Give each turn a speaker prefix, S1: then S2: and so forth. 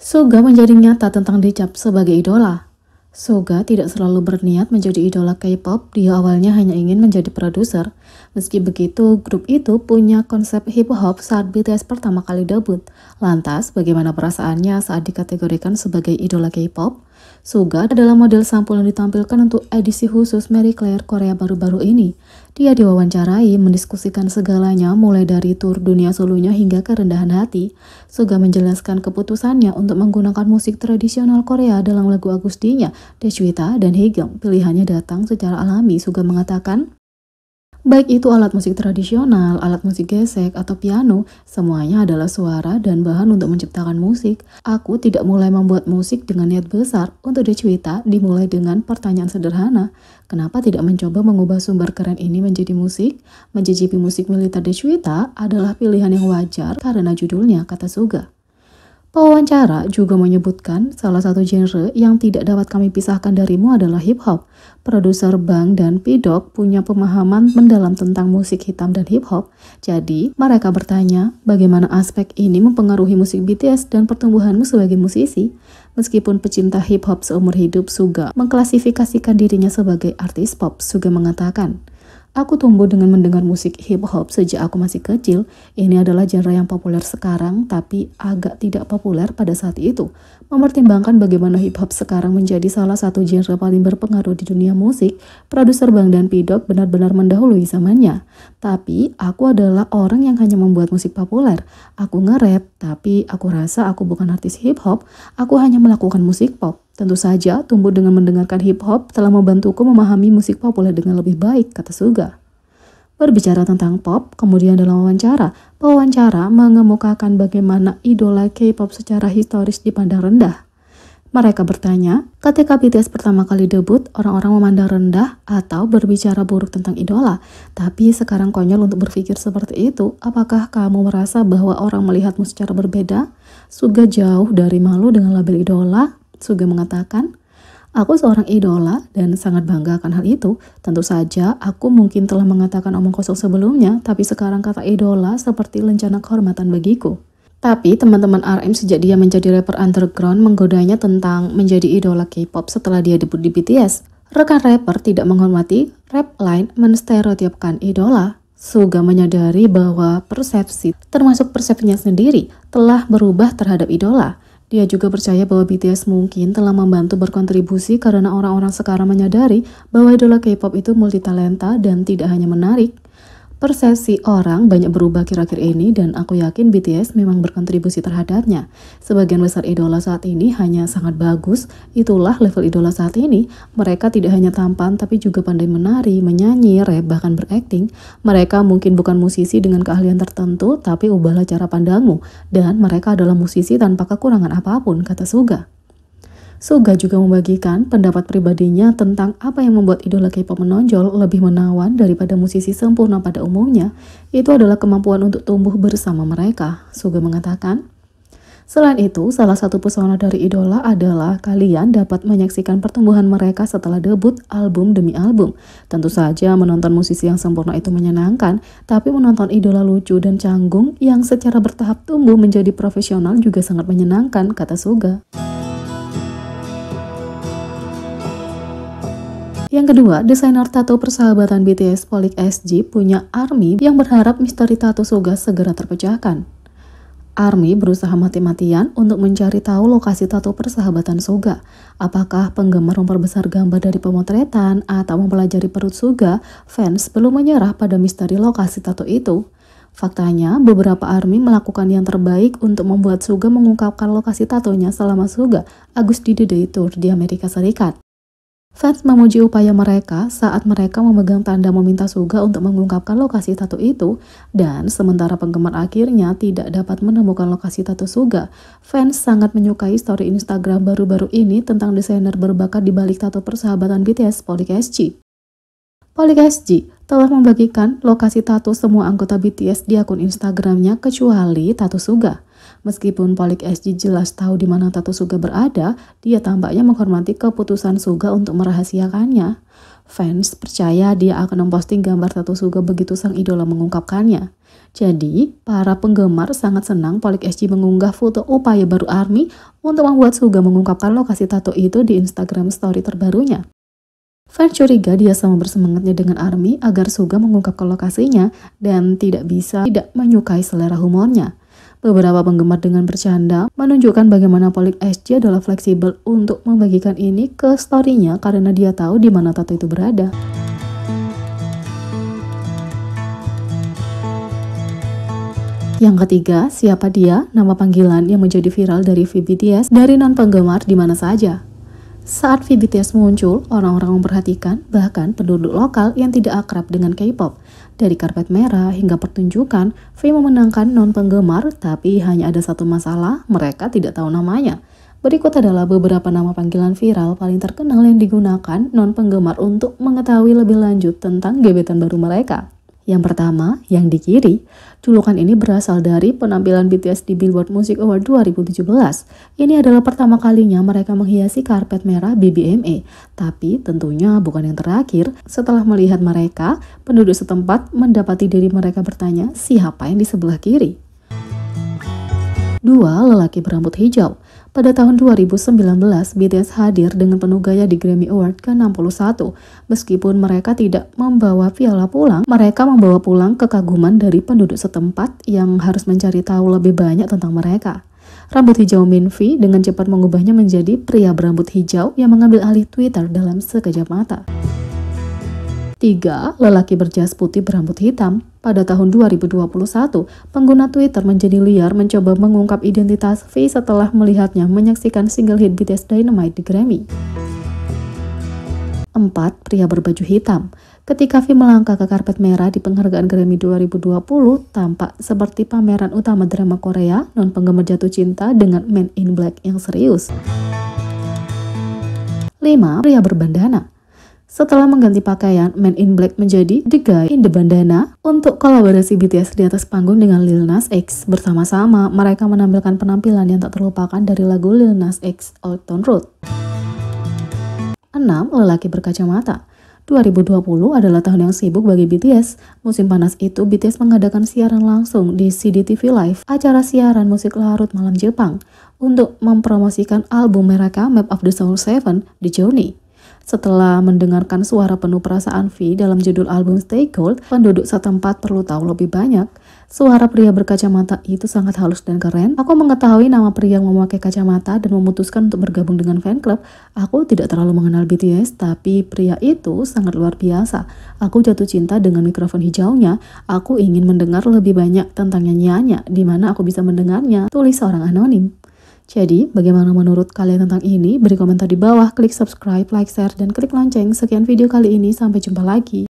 S1: Suga menjadi nyata tentang dicap sebagai idola. Suga tidak selalu berniat menjadi idola K-pop, dia awalnya hanya ingin menjadi produser. Meski begitu, grup itu punya konsep hip-hop saat BTS pertama kali debut. Lantas, bagaimana perasaannya saat dikategorikan sebagai idola K-pop? Suga adalah model sampul yang ditampilkan untuk edisi khusus Marie Claire Korea baru-baru ini. Dia diwawancarai mendiskusikan segalanya mulai dari tur dunia solonya hingga kerendahan hati. Suga menjelaskan keputusannya untuk menggunakan musik tradisional Korea dalam lagu akustinya, Daechwita dan Haegeum. Pilihannya datang secara alami. Suga mengatakan, baik itu alat musik tradisional, alat musik gesek, atau piano, semuanya adalah suara dan bahan untuk menciptakan musik. Aku tidak mulai membuat musik dengan niat besar. Untuk Daechwita dimulai dengan pertanyaan sederhana, kenapa tidak mencoba mengubah sumber keren ini menjadi musik? Mencicipi musik militer Daechwita adalah pilihan yang wajar karena judulnya, kata Suga. Pewawancara juga menyebutkan salah satu genre yang tidak dapat kami pisahkan darimu adalah hip-hop. Produser Bang dan P-Dog punya pemahaman mendalam tentang musik hitam dan hip-hop. Jadi, mereka bertanya bagaimana aspek ini mempengaruhi musik BTS dan pertumbuhanmu sebagai musisi. Meskipun pecinta hip-hop seumur hidup, Suga mengklasifikasikan dirinya sebagai artis pop. Suga mengatakan, aku tumbuh dengan mendengar musik hip-hop sejak aku masih kecil. Ini adalah genre yang populer sekarang, tapi agak tidak populer pada saat itu. Mempertimbangkan bagaimana hip-hop sekarang menjadi salah satu genre paling berpengaruh di dunia musik, produser Bang dan P-Dog benar-benar mendahului zamannya. Tapi, aku adalah orang yang hanya membuat musik populer. Aku nge-rap, tapi aku rasa aku bukan artis hip-hop, aku hanya melakukan musik pop. Tentu saja, tumbuh dengan mendengarkan hip-hop telah membantuku memahami musik populer dengan lebih baik, kata Suga. Berbicara tentang pop, kemudian dalam pewawancara mengemukakan bagaimana idola K-pop secara historis dipandang rendah. Mereka bertanya, ketika BTS pertama kali debut, orang-orang memandang rendah atau berbicara buruk tentang idola. Tapi sekarang konyol untuk berpikir seperti itu. Apakah kamu merasa bahwa orang melihatmu secara berbeda? Suga jauh dari malu dengan label idola. Suga mengatakan, aku seorang idola dan sangat bangga akan hal itu. Tentu saja, aku mungkin telah mengatakan omong kosong sebelumnya, tapi sekarang kata idola seperti lencana kehormatan bagiku. Tapi teman-teman RM sejak dia menjadi rapper underground menggodanya tentang menjadi idola K-pop setelah dia debut di BTS. Rekan rapper tidak menghormati rap line menstereotipkan idola. Suga menyadari bahwa persepsi, termasuk persepsinya sendiri, telah berubah terhadap idola. Dia juga percaya bahwa BTS mungkin telah membantu berkontribusi karena orang-orang sekarang menyadari bahwa idola K-pop itu multitalenta dan tidak hanya menarik. Persepsi orang banyak berubah akhir-akhir ini dan aku yakin BTS memang berkontribusi terhadapnya. Sebagian besar idola saat ini hanya sangat bagus, itulah level idola saat ini. Mereka tidak hanya tampan tapi juga pandai menari, menyanyi, rap, bahkan berakting. Mereka mungkin bukan musisi dengan keahlian tertentu, tapi ubahlah cara pandangmu. Dan mereka adalah musisi tanpa kekurangan apapun, kata Suga. Suga juga membagikan pendapat pribadinya tentang apa yang membuat idola K-pop menonjol lebih menawan daripada musisi sempurna pada umumnya. Itu adalah kemampuan untuk tumbuh bersama mereka. Suga mengatakan, selain itu, salah satu pesona dari idola adalah kalian dapat menyaksikan pertumbuhan mereka setelah debut album demi album. Tentu saja menonton musisi yang sempurna itu menyenangkan, tapi menonton idola lucu dan canggung yang secara bertahap tumbuh menjadi profesional juga sangat menyenangkan, kata Suga. Yang kedua, desainer tato persahabatan BTS Polik SG punya ARMY yang berharap misteri tato Suga segera terpecahkan. ARMY berusaha mati-matian untuk mencari tahu lokasi tato persahabatan Suga. Apakah penggemar memperbesar gambar dari pemotretan atau mempelajari perut Suga? Fans belum menyerah pada misteri lokasi tato itu. Faktanya, beberapa ARMY melakukan yang terbaik untuk membuat Suga mengungkapkan lokasi tatonya selama Suga August D Day Tour di Amerika Serikat. Fans memuji upaya mereka saat mereka memegang tanda meminta Suga untuk mengungkapkan lokasi tato itu, dan sementara penggemar akhirnya tidak dapat menemukan lokasi tato Suga. Fans sangat menyukai story Instagram baru-baru ini tentang desainer berbakat di balik tato persahabatan BTS Polik SG. Polik SG telah membagikan lokasi tato semua anggota BTS di akun Instagramnya kecuali tato Suga. Meskipun Polik SG jelas tahu di mana tato Suga berada, dia tampaknya menghormati keputusan Suga untuk merahasiakannya. Fans percaya dia akan memposting gambar tato Suga begitu sang idola mengungkapkannya. Jadi, para penggemar sangat senang Polip SG mengunggah foto upaya baru ARMY untuk membuat Suga mengungkapkan lokasi tato itu di Instagram story terbarunya. Fans curiga dia sama bersemangatnya dengan ARMY agar Suga mengungkapkan lokasinya dan tidak menyukai selera humornya. Beberapa penggemar dengan bercanda menunjukkan bagaimana Polip SG adalah fleksibel untuk membagikan ini ke story-nya karena dia tahu di mana tato itu berada. Yang ketiga, siapa dia? Nama panggilan yang menjadi viral dari VBTS dari non-penggemar di mana saja. Saat VBTS muncul, orang-orang memperhatikan bahkan penduduk lokal yang tidak akrab dengan K-pop. Dari karpet merah hingga pertunjukan, V memenangkan non-penggemar, tapi hanya ada satu masalah, mereka tidak tahu namanya. Berikut adalah beberapa nama panggilan viral paling terkenal yang digunakan non-penggemar untuk mengetahui lebih lanjut tentang gebetan baru mereka. Yang pertama, yang di kiri. Julukan ini berasal dari penampilan BTS di Billboard Music Award 2017. Ini adalah pertama kalinya mereka menghiasi karpet merah BBMA. Tapi tentunya bukan yang terakhir. Setelah melihat mereka, penduduk setempat mendapati diri mereka bertanya, siapa yang di sebelah kiri? 2. Lelaki berambut hijau. Pada tahun 2019, BTS hadir dengan penuh gaya di Grammy Award ke-61. Meskipun mereka tidak membawa piala pulang, mereka membawa pulang kekaguman dari penduduk setempat yang harus mencari tahu lebih banyak tentang mereka. Rambut hijau Min V dengan cepat mengubahnya menjadi pria berambut hijau yang mengambil alih Twitter dalam sekejap mata. 3. Lelaki berjas putih berambut hitam. Pada tahun 2021, pengguna Twitter menjadi liar mencoba mengungkap identitas V setelah melihatnya menyaksikan single hit BTS Dynamite di Grammy. 4. Pria berbaju hitam. Ketika V melangkah ke karpet merah di penghargaan Grammy 2020, tampak seperti pameran utama drama Korea, non-penggemar jatuh cinta dengan Men in Black yang serius. 5. Pria berbandana. Setelah mengganti pakaian, Men in Black menjadi The Guy in the Bandana untuk kolaborasi BTS di atas panggung dengan Lil Nas X. Bersama-sama, mereka menampilkan penampilan yang tak terlupakan dari lagu Lil Nas X, Old Town Road. 6. Lelaki berkacamata. 2020 adalah tahun yang sibuk bagi BTS. Musim panas itu, BTS mengadakan siaran langsung di CDTV Live, acara siaran musik larut malam Jepang, untuk mempromosikan album mereka Map of the Soul 7 di Journey. Setelah mendengarkan suara penuh perasaan V dalam judul album Stay Gold, penduduk setempat perlu tahu lebih banyak. Suara pria berkacamata itu sangat halus dan keren. Aku mengetahui nama pria yang memakai kacamata dan memutuskan untuk bergabung dengan fan club. Aku tidak terlalu mengenal BTS, tapi pria itu sangat luar biasa. Aku jatuh cinta dengan mikrofon hijaunya. Aku ingin mendengar lebih banyak tentang nyanyiannya, di mana aku bisa mendengarnya, tulis seorang anonim. Jadi, bagaimana menurut kalian tentang ini? Beri komentar di bawah, klik subscribe, like, share, dan klik lonceng. Sekian video kali ini, sampai jumpa lagi.